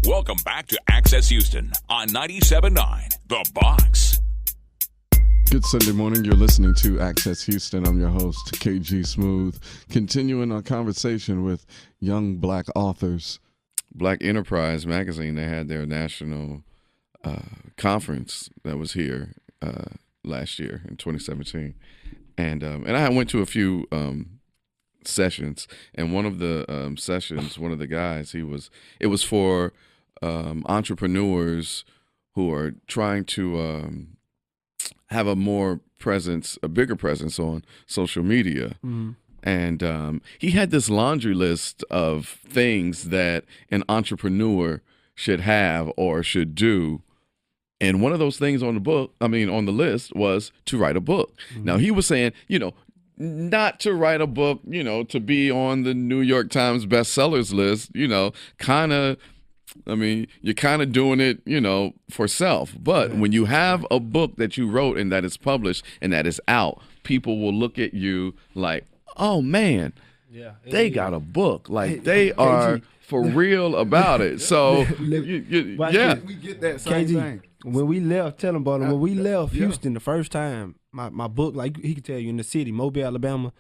Welcome back to Access Houston on 97.9 The Box. Good Sunday morning. You're listening to Access Houston. I'm your host, KG Smooth. Continuing our conversation with young black authors. Black Enterprise Magazine, they had their national conference that was here last year in 2017. And I went to a few sessions. And one of the sessions, one of the guys, it was for entrepreneurs who are trying to have a bigger presence on social media. Mm-hmm. And he had this laundry list of things that an entrepreneur should have or should do. And one of those things on the list was to write a book. Mm-hmm. Now, he was saying, not to write a book, to be on the New York Times bestsellers list, you're kind of doing it, for self. But when you have a book that you wrote and that is published and that is out, people will look at you like, oh, man, they got a book. Like, they are for real about it. So, we get that same thing. When we left, tell them about it. When we left Houston the first time, my book, like he could tell you, in the city, Mobile, Alabama,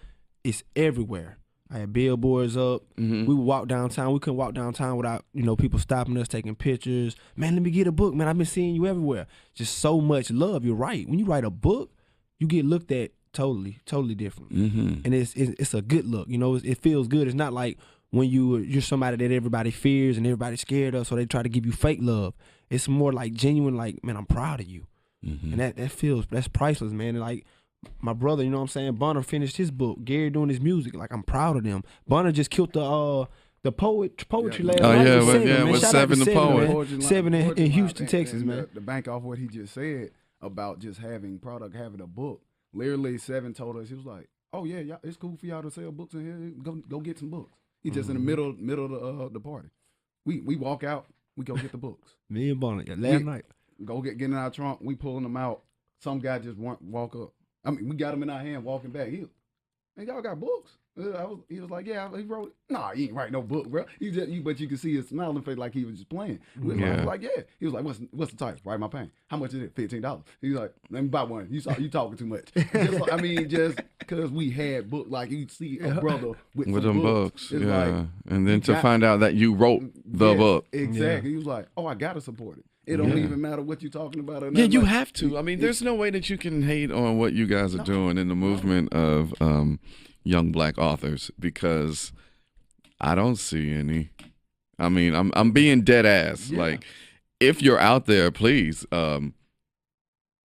it's everywhere. I had billboards up. Mm-hmm. We would walk downtown. We couldn't walk downtown without, people stopping us, taking pictures. Man, let me get a book. Man, I've been seeing you everywhere. Just so much love. You're right. When you write a book, you get looked at totally different. Mm-hmm. And it's a good look. It feels good. It's not like when you're somebody that everybody fears and everybody's scared of, so they try to give you fake love. It's more like genuine, like, man, I'm proud of you. Mm-hmm. And that's priceless, man. And like my brother, Bonner finished his book. Gary doing his music. Like, I'm proud of them. Bonner just killed the poetry last night. With Seven the poet. Seven in Houston, Texas, man. The bank off what he just said about just having a book. Literally, Seven told us, he was like, oh yeah, it's cool for y'all to sell books in here. Go get some books. He's just in the middle of the party. We walk out, we go get the books. Me and Bonner last night. Go get in our trunk. We pulling them out. Some guy just walk up. I mean, we got them in our hand walking back. Man, y'all got books? He was like, yeah, he wrote it. Nah, he ain't write no book, bro. But you could see his smiling face like he was just playing. We was like, yeah. He was like, what's the title? Write my pain. How much is it? $15. He was like, let me buy one. You talking too much. Just because we had book, like you see a brother with some books. Yeah. And then to find out that you wrote the book. Exactly. He was like, oh, I gotta support it. It don't even matter what you're talking about. Or you have to. I mean, there's no way that you can hate on what you guys are doing in the movement of young black authors, because I don't see any. I mean, I'm being dead ass. Yeah. Like, if you're out there, please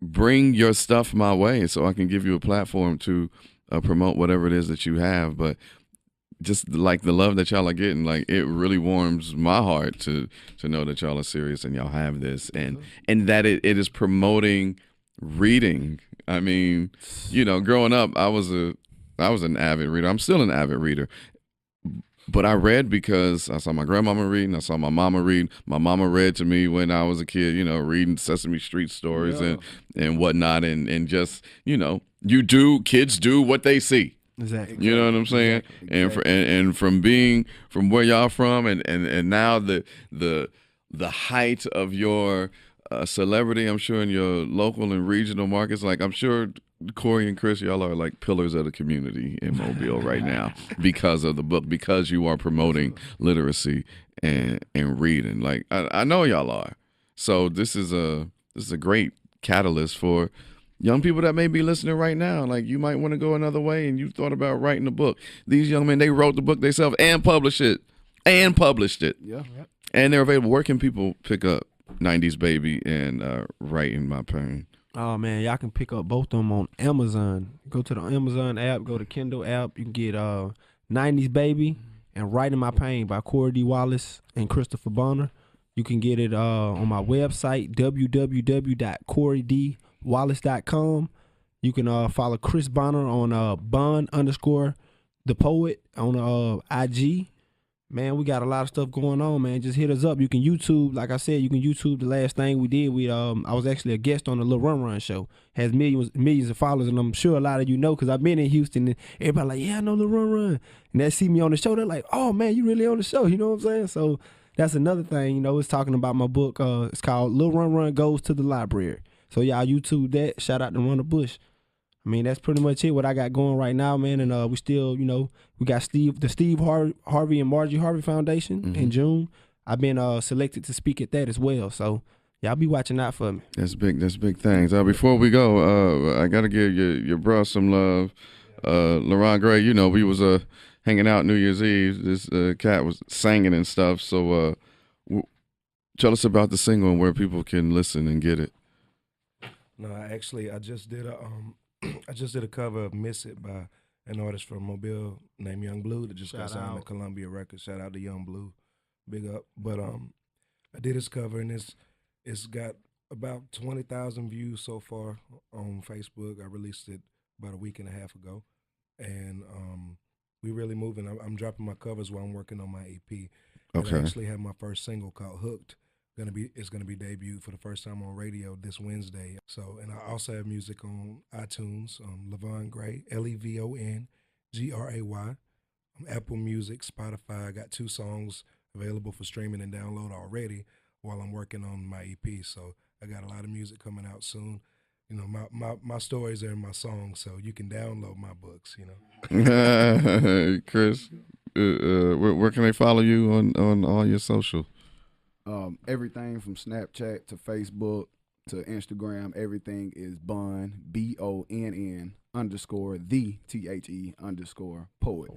bring your stuff my way so I can give you a platform to promote whatever it is that you have. But just like the love that y'all are getting, like, it really warms my heart to know that y'all are serious and y'all have this, and that it is promoting reading. I mean, growing up, I was an avid reader. I'm still an avid reader. But I read because I saw my grandmama reading. I saw my mama reading. My mama read to me when I was a kid, reading Sesame Street stories and whatnot. And just, kids do what they see. Exactly. You know what I'm saying? Exactly. And from where y'all from and now the height of your celebrity, I'm sure, in your local and regional markets, like, I'm sure Corey and Chris, y'all are like pillars of the community in Mobile right now because of the book, because you are promoting literacy and reading. Like, I know y'all are. So this is a great catalyst for young people that may be listening right now. Like, you might want to go another way and you thought about writing a book. These young men, they wrote the book themselves and published it. Yeah. And they're available. Where can people pick up 90s Baby and Writing My Pain? Oh, man, y'all can pick up both of them on Amazon. Go to the Amazon app, go to Kindle app. You can get 90s Baby and Writing My Pain by Corey D. Wallace and Christopher Bonners. You can get it on my website, www.coreydwallace.com. You can follow Chris Bonner on Bond_the_poet on IG. Man, we got a lot of stuff going on, man. Just hit us up. You can YouTube, like I said, you can YouTube the last thing we did. I was actually a guest on the Lil Run Run show. Has millions of followers, and I'm sure a lot of you know because I've been in Houston, and everybody like, yeah, I know Lil Run Run. And they see me on the show, they're like, oh, man, you really on the show. You know what I'm saying? So that's another thing, you know, it's talking about my book. It's called Lil Run Run Goes to the Library. So y'all YouTube that. Shout out to Runner Bush. I mean, that's pretty much it, what I got going right now, man. And we still, you know, we got the Steve Harvey and Margie Harvey Foundation in June. I've been selected to speak at that as well. So y'all be watching out for me. That's big things. Before we go, I got to give your bro some love. LaRon Gray, you know, we was hanging out New Year's Eve. This cat was singing and stuff. So tell us about the single and where people can listen and get it. No, I just did a cover of "Miss It" by an artist from Mobile named Young Blue that just got signed to Columbia Records. Shout out to Young Blue, big up. But I did his cover, and it's got about 20,000 views so far on Facebook. I released it about a week and a half ago, and we really moving. I'm dropping my covers while I'm working on my EP. Okay. I actually have my first single called "Hooked." It's gonna be debuted for the first time on radio this Wednesday. So, and I also have music on iTunes, Levon Gray, LEVON GRAY, Apple Music, Spotify. I got 2 songs available for streaming and download already while I'm working on my EP. So I got a lot of music coming out soon. You know, my stories are in my songs, so you can download my books. You know, Chris, where can they follow you on all your social? Everything from Snapchat to Facebook to Instagram, everything is Bonn, BONN _ the THE _ poet.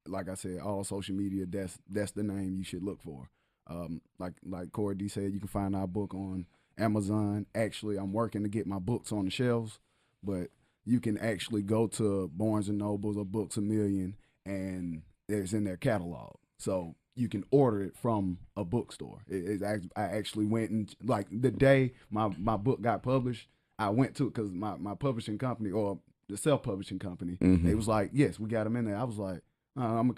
Like I said, all social media, that's the name you should look for. Like Corey D said, you can find our book on Amazon. Actually, I'm working to get my books on the shelves, but you can actually go to Barnes & Nobles or Books A Million, and it's in their catalog. So you can order it from a bookstore. I actually went and, like, the day my book got published, I went to it because my publishing company, or the self-publishing company, they was like, yes, we got them in there. I was like, let me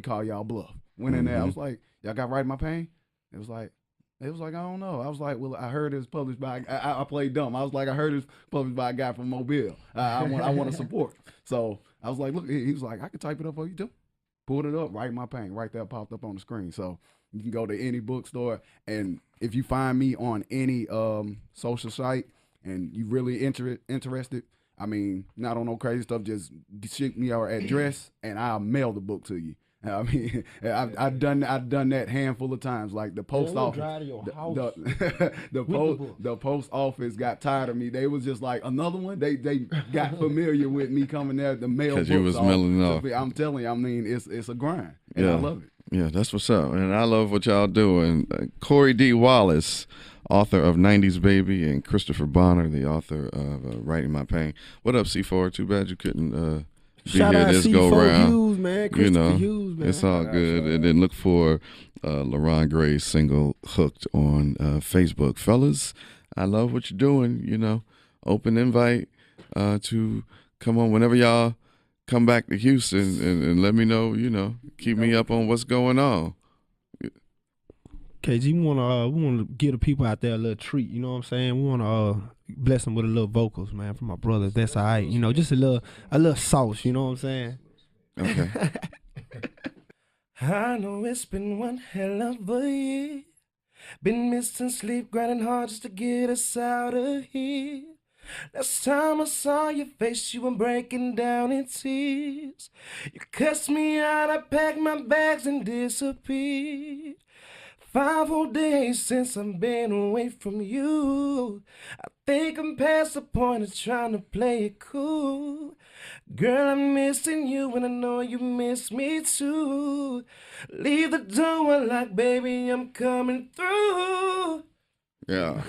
call y'all bluff. Went in there. I was like, y'all got Right in My Pain? It was like, I don't know. I was like, well, I heard it was published by, I played dumb. I was like, I heard it was published by a guy from Mobile. I want to support. So I was like, look, he was like, I can type it up for you too. Pulled it up, Right in My Pain, right there, popped up on the screen. So you can go to any bookstore, and if you find me on any social site and you really interested, I mean, not on no crazy stuff, just shoot me our address and I'll mail the book to you. I mean, I've done that handful of times. Like the post office, the post office got tired of me. They was just like, another one. They got familiar with me coming there to mail books. Because you was mailing off. I'm telling you, I mean, it's a grind, and I love it. Yeah, that's what's up, and I love what y'all doing. Corey D. Wallace, author of 90s Baby, and Christopher Bonner, the author of Right in My Pain. What up, C4? Too bad you couldn't be Shout here out this C4 go round. Hughes, man. Christopher Hughes, man. It's all good. And then look for LaRon Gray's single "Hooked" on Facebook. Fellas, I love what you're doing. You know, open invite to come on whenever y'all come back to Houston and let me know. You know, keep me up on what's going on. KG, we wanna give the people out there a little treat. You know what I'm saying? We wanna bless them with a little vocals, man, from my brothers. That's all right. You know, just a little sauce. You know what I'm saying? Okay. I know it's been one hell of a year. Been missing sleep, grinding hard just to get us out of here. Last time I saw your face, you were breaking down in tears. You cussed me out, I packed my bags and disappeared. 5 whole days since I've been away from you. I think I'm past the point of trying to play it cool. Girl, I'm missing you and I know you miss me too. Leave the door unlocked, baby, I'm coming through. Yeah.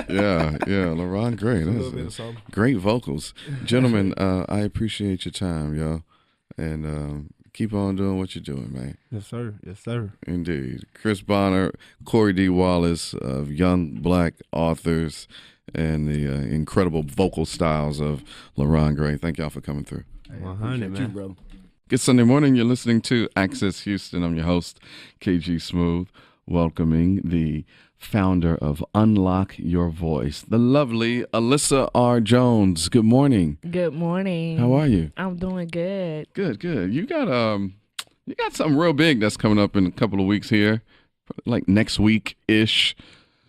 yeah. LaRon Gray. That's great vocals. Gentlemen, I appreciate your time, y'all. And keep on doing what you're doing, man. Yes, sir. Yes, sir. Indeed. Chris Bonner, Corey D. Wallace of Young Black Authors, and the incredible vocal styles of LaRon Gray. Thank y'all for coming through. 100, man. You, brother. Good Sunday morning. You're listening to Access Houston. I'm your host, KG Smooth, welcoming the founder of Unlock Your Voice, the lovely Alissa R. Jones. Good morning. Good morning. How are you? I'm doing good. Good. You got You got something real big that's coming up in a couple of weeks here, like next week-ish.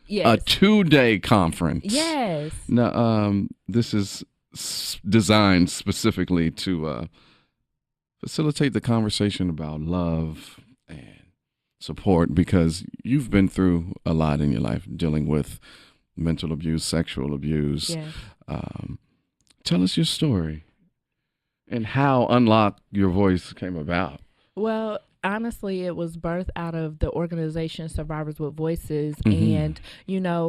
Yes. A 2-day conference. Yes. Now, this is designed specifically to facilitate the conversation about love and support, because you've been through a lot in your life dealing with mental abuse, sexual abuse. Yes. Tell us your story and how Unlock Your Voice came about. Well, honestly, it was birthed out of the organization Suriviors With Voices. And,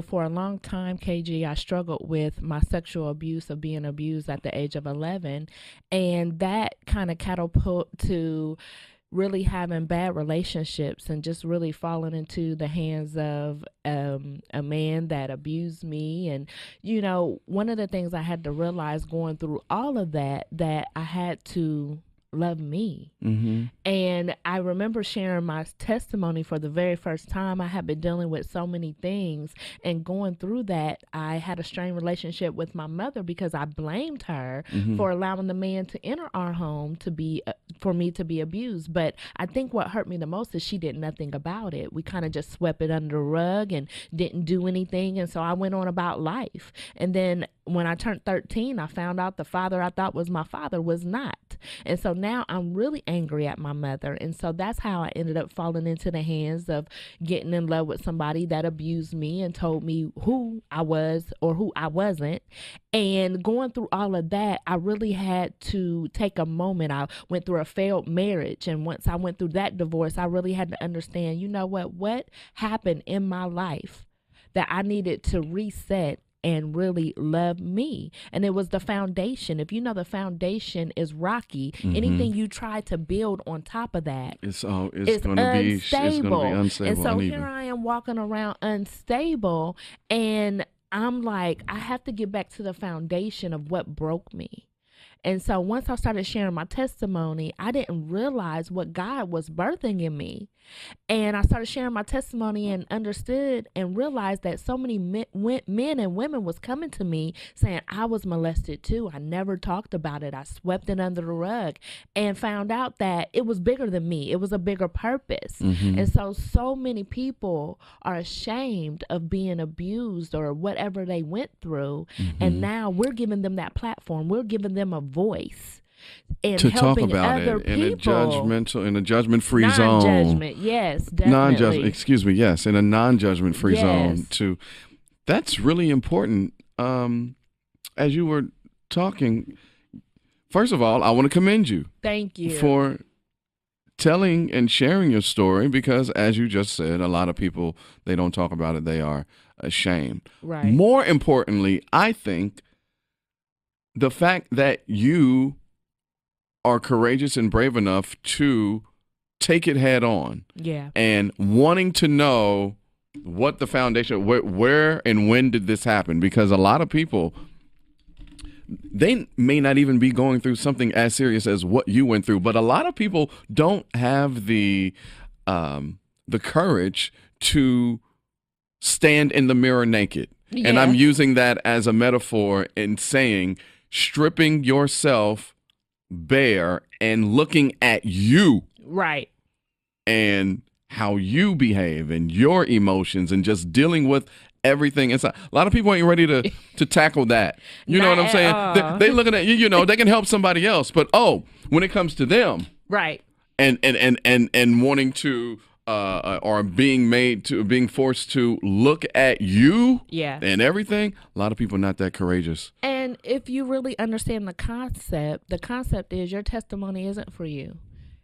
for a long time, KG, I struggled with my sexual abuse of being abused at the age of 11. And that kind of catapulted to really having bad relationships and just really falling into the hands of a man that abused me. And, one of the things I had to realize going through all of that I had to love me. And I remember sharing my testimony for the very first time. I had been dealing with so many things, and going through that, I had a strained relationship with my mother because I blamed her for allowing the man to enter our home to be for me to be abused. But I think what hurt me the most is she did nothing about it. We kind of just swept it under the rug and didn't do anything. And so I went on about life. And then when I turned 13, I found out the father I thought was my father was not. And so now I'm really angry at my mother. And so that's how I ended up falling into the hands of getting in love with somebody that abused me and told me who I was or who I wasn't. And going through all of that, I really had to take a moment. I went through a failed marriage. And once I went through that divorce, I really had to understand, what happened in my life that I needed to reset and really love me. And it was the foundation. If you know the foundation is rocky, anything you try to build on top of that, it's going to be unstable. And so here I am walking around unstable, and I'm like, I have to get back to the foundation of what broke me. And so once I started sharing my testimony, I didn't realize what God was birthing in me. And I started sharing my testimony and understood and realized that so many men and women was coming to me saying I was molested too. I never talked about it. I swept it under the rug and found out that it was bigger than me. It was a bigger purpose. And so many people are ashamed of being abused or whatever they went through. And now we're giving them that platform. We're giving them a voice. And to talk about it in a judgment-free zone. Non-judgment, yes, definitely. In a non-judgment-free zone. That's really important. As you were talking, first of all, I want to commend you. Thank you for telling and sharing your story, because as you just said, a lot of people, they don't talk about it. They are ashamed. Right. More importantly, I think the fact that you are courageous and brave enough to take it head on. Yeah. And wanting to know what the foundation, where and when did this happen? Because a lot of people, they may not even be going through something as serious as what you went through, but a lot of people don't have the courage to stand in the mirror naked. Yeah. And I'm using that as a metaphor in saying stripping yourself bare and looking at you. Right. And how you behave and your emotions and just dealing with everything inside. A lot of people ain't ready to tackle that. You know what I'm saying? They looking at you, they can help somebody else, but when it comes to them. Right. And wanting to or being forced to look at you and everything, a lot of people are not that courageous. And if you really understand the concept is your testimony isn't for you.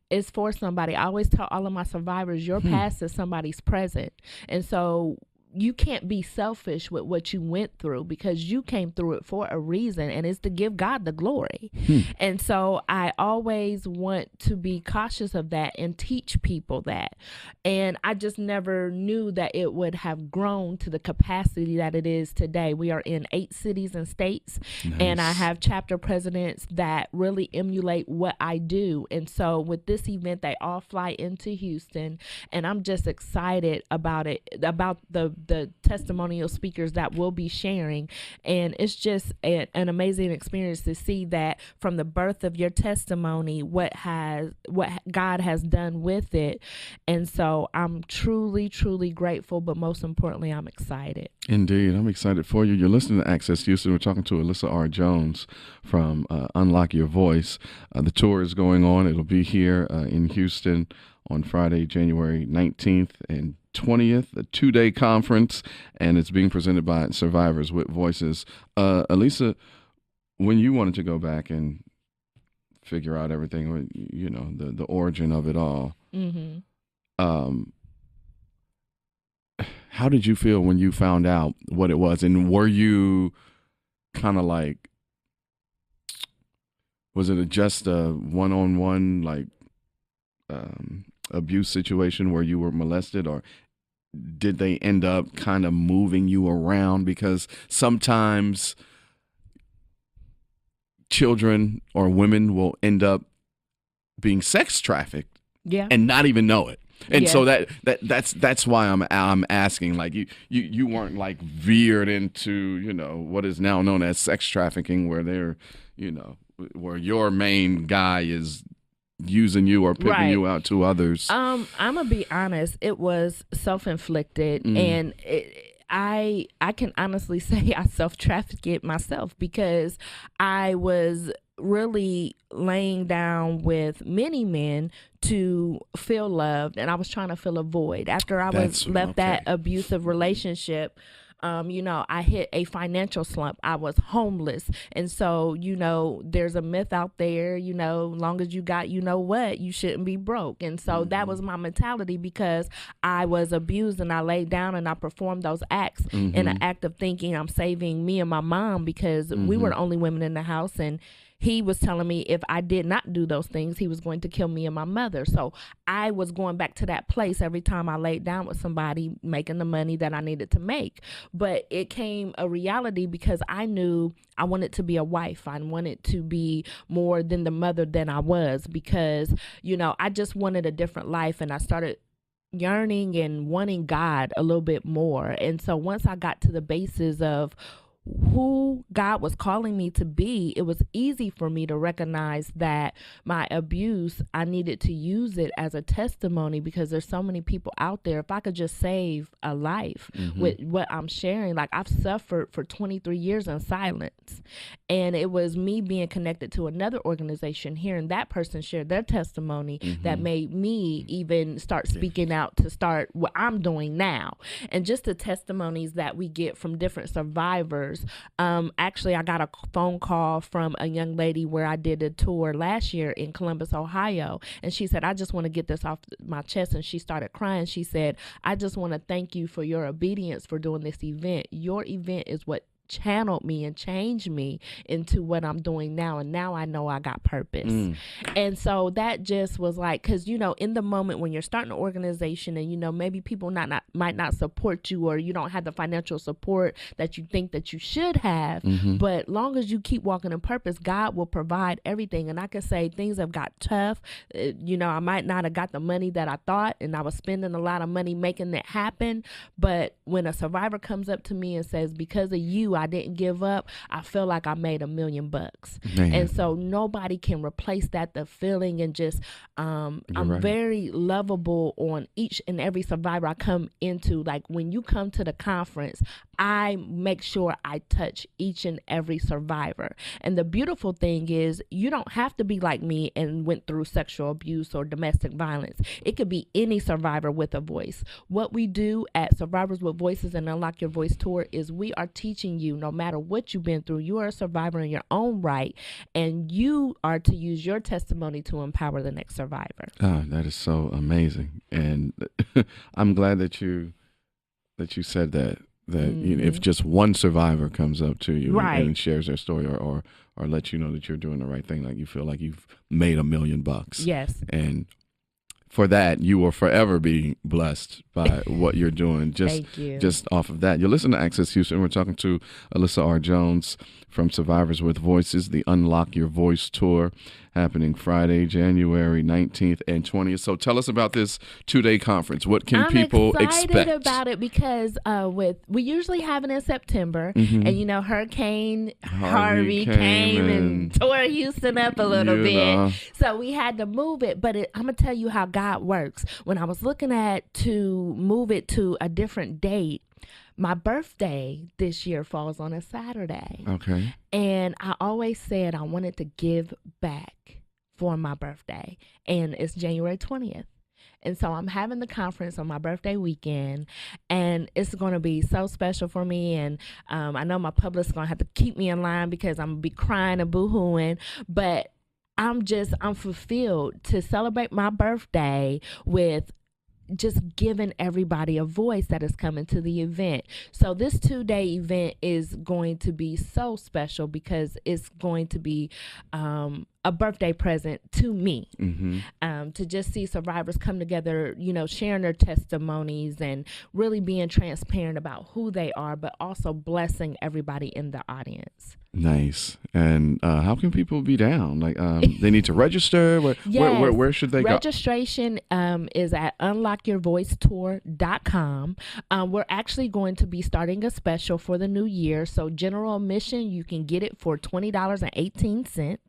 It's for somebody. I always tell all of my survivors, your past is somebody's present. And so you can't be selfish with what you went through, because you came through it for a reason, and it's to give God the glory. And so I always want to be cautious of that and teach people that. And I just never knew that it would have grown to the capacity that it is today. We are in 8 cities and states. Nice. And I have chapter presidents that really emulate what I do. And so with this event, they all fly into Houston, and I'm just excited about it, about the the testimonial speakers that will be sharing. And it's just an amazing experience to see that from the birth of your testimony, what God has done with it. And so I'm truly, truly grateful, but most importantly, I'm excited. Indeed. I'm excited for you. You're listening to Access Houston. We're talking to Alissa R. Jones from Unlock Your Voice. The tour is going on. It'll be here in Houston on Friday, January 19th and 20th, a 2-day conference, and it's being presented by Suriviors With Voices. Alissa, when you wanted to go back and figure out everything, you know, the origin of it all, how did you feel when you found out what it was? And were you kind of like, was it just a one-on-one, like, abuse situation where you were molested, or did they end up kind of moving you around? Because sometimes children or women will end up being sex trafficked and not even know it. And so that's why I'm asking, like, you weren't like veered into, you know, what is now known as sex trafficking, where they're, you know, where your main guy is using you or pimping you out to others. I'm gonna be honest, it was self-inflicted, and I can honestly say I self-trafficked it myself, because I was really laying down with many men to feel loved, and I was trying to fill a void after I left that abusive relationship. You know, I hit a financial slump. I was homeless. And so, you know, there's a myth out there, you know, long as you got, you know what, you shouldn't be broke. And so that was my mentality, because I was abused, and I laid down and I performed those acts in an act of thinking I'm saving me and my mom, because we were the only women in the house, and he was telling me if I did not do those things, he was going to kill me and my mother. So I was going back to that place every time I laid down with somebody, making the money that I needed to make. But it came a reality, because I knew I wanted to be a wife. I wanted to be more than the mother than I was, because, you know, I just wanted a different life, and I started yearning and wanting God a little bit more. And so once I got to the basis of who God was calling me to be, it was easy for me to recognize that my abuse, I needed to use it as a testimony, because there's so many people out there. If I could just save a life with what I'm sharing, like, I've suffered for 23 years in silence, and it was me being connected to another organization, hearing that person share their testimony, that made me even start speaking out to start what I'm doing now. And just the testimonies that we get from different survivors. Actually, I got a phone call from a young lady where I did a tour last year in Columbus, Ohio. And she said, I just want to get this off my chest. And she started crying. She said, I just want to thank you for your obedience for doing this event. Your event is what channeled me and changed me into what I'm doing now. And now I know I got purpose. And so that just was like, because, you know, in the moment when you're starting an organization, and, you know, maybe people might not support you, or you don't have the financial support that you think that you should have, but long as you keep walking in purpose, God will provide everything. And I can say things have got tough. You know, I might not have got the money that I thought, and I was spending a lot of money making it happen. But when a survivor comes up to me and says, because of you, I didn't give up, I feel like I made $1 million. And so nobody can replace that, the feeling. And just I'm very lovable on each and every survivor I come into. Like, when you come to the conference, I make sure I touch each and every survivor. And the beautiful thing is, you don't have to be like me and went through sexual abuse or domestic violence. It could be any survivor with a voice. What we do at Suriviors With Voices and Unlock Your Voice Tour is we are teaching you, no matter what you've been through, you are a survivor in your own right, and you are to use your testimony to empower the next survivor. Ah, that is so amazing. And I'm glad that you said that. You know, if just one survivor comes up to you and shares their story, or lets you know that you're doing the right thing, like, you feel like you've made $1 million. Yes. And for that, you will forever be blessed by what you're doing. Thank you. Just off of that. You're listening to Access Houston. We're talking to Alissa R. Jones from Survivors with Voices, the Unlock Your Voice tour, happening Friday, January 19th and 20th. So tell us about this 2-day conference. What can people expect? I'm excited about it because we usually have it in September, and Hurricane Harvey came and tore Houston up a little bit. So we had to move it, but I'm going to tell you how God works. When I was looking to move it to a different date, my birthday this year falls on a Saturday. Okay. And I always said I wanted to give back for my birthday. And it's January 20th. And so I'm having the conference on my birthday weekend, and it's going to be so special for me. And I know my publicist's going to have to keep me in line because I'm going to be crying and boo-hooing. But I'm fulfilled to celebrate my birthday with just giving everybody a voice that is coming to the event. So this 2-day event is going to be so special because it's going to be a birthday present to me, to just see survivors come together, sharing their testimonies and really being transparent about who they are, but also blessing everybody in the audience. Nice. And how can people be down? Like they need to register? Where should they go? Registration is at unlockyourvoicetour.com. We're actually going to be starting a special for the new year. So general admission, you can get it for $20.18.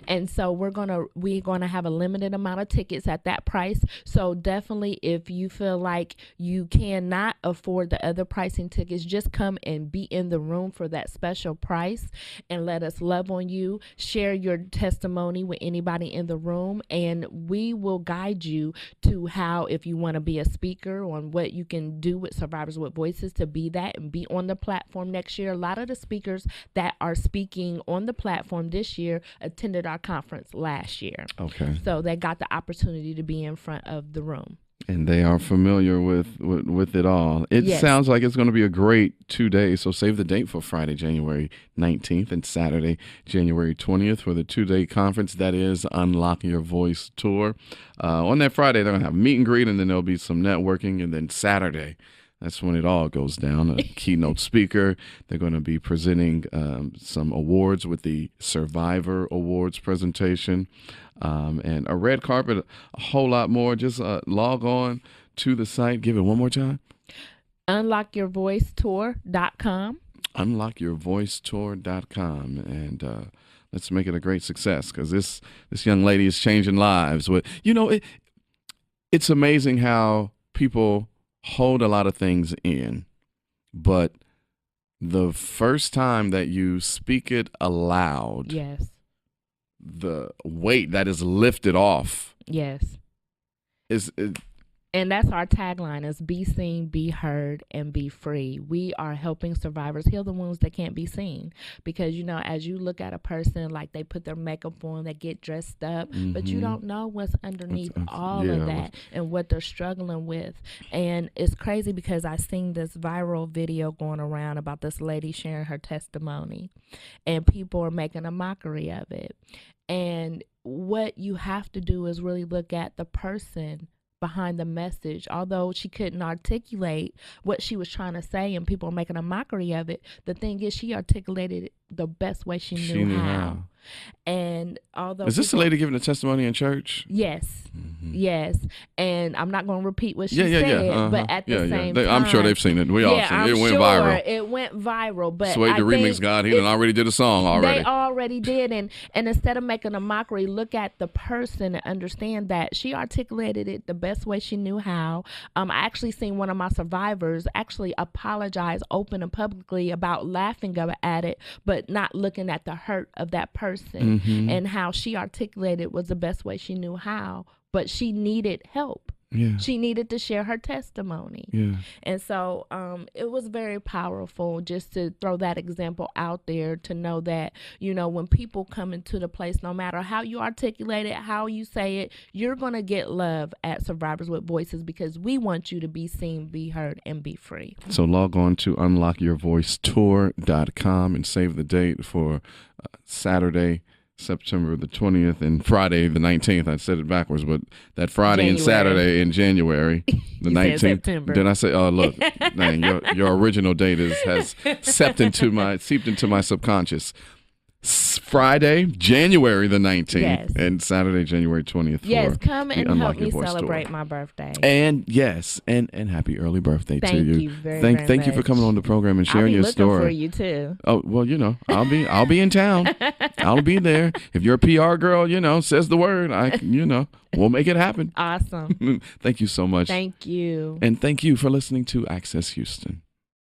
And so we're gonna have a limited amount of tickets at that price. So definitely, if you feel like you cannot afford the other pricing tickets, just come and be in the room for that special price and let us love on you. Share your testimony with anybody in the room, and we will guide you to how, if you want to be a speaker, on what you can do with Survivors with Voices to be that and be on the platform next year. A lot of the speakers that are speaking on the platform this year attended our conference last year. Okay. So they got the opportunity to be in front of the room. And they are familiar with it all. It sounds like it's going to be a great 2 days. So save the date for Friday, January 19th and Saturday, January 20th for the 2-day conference. That is Unlock Your Voice Tour. On that Friday, they're going to have a meet and greet, and then there'll be some networking. And then Saturday, that's when it all goes down. A keynote speaker. They're going to be presenting some awards with the Survivor Awards presentation. And a red carpet, a whole lot more. Just log on to the site. Give it one more time. Unlockyourvoicetour.com. Unlockyourvoicetour.com. And let's make it a great success, because this young lady is changing lives. It's amazing how people hold a lot of things in, but the first time that you speak it aloud, yes, the weight that is lifted off, yes, and that's our tagline: is be seen, be heard, and be free. We are helping survivors heal the wounds that can't be seen, because as you look at a person, like they put their makeup on, they get dressed up, but you don't know what's underneath all of that and what they're struggling with. And it's crazy because I seen this viral video going around about this lady sharing her testimony, and people are making a mockery of it. And what you have to do is really look at the person behind the message. Although she couldn't articulate what she was trying to say and people are making a mockery of it, the thing is she articulated it the best way she knew how. And although is this the lady giving a testimony in church? Yes. Yes. And I'm not going to repeat what she said, but at the same time, I'm sure they've seen it. We all seen it. It went viral. It went viral. But Sway the remix God, he done already did a song already. They already did. And instead of making a mockery, look at the person and understand that she articulated it the best way she knew how. I actually seen one of my survivors actually apologize open and publicly about laughing at it, but not looking at the hurt of that person. And how she articulated was the best way she knew how, but she needed help. She needed to share her testimony. And so it was very powerful just to throw that example out there, to know that, when people come into the place, no matter how you articulate it, how you say it, you're going to get love at Survivors with Voices, because we want you to be seen, be heard, and be free. So log on to unlockyourvoicetour.com and save the date for Saturday, September the 20th and Friday the 19th. I said it backwards, but that Friday and January. Saturday in January, the You said 19th. September. Did I say? Oh, look, dang, your original date has seeped into my subconscious. Friday, January the 19th, Yes. and Saturday, January 20th. Yes, for come the and Unlock help Your me Voice celebrate tour. my birthday. And yes, and happy early birthday to Thank you. you very Thank you for much. coming on the program and I'll sharing be your looking story. for you too. Oh, well, I'll be in town. I'll be there. If you're a PR girl, says the word, we'll make it happen. Awesome. Thank you so much. Thank you. And thank you for listening to Access Houston.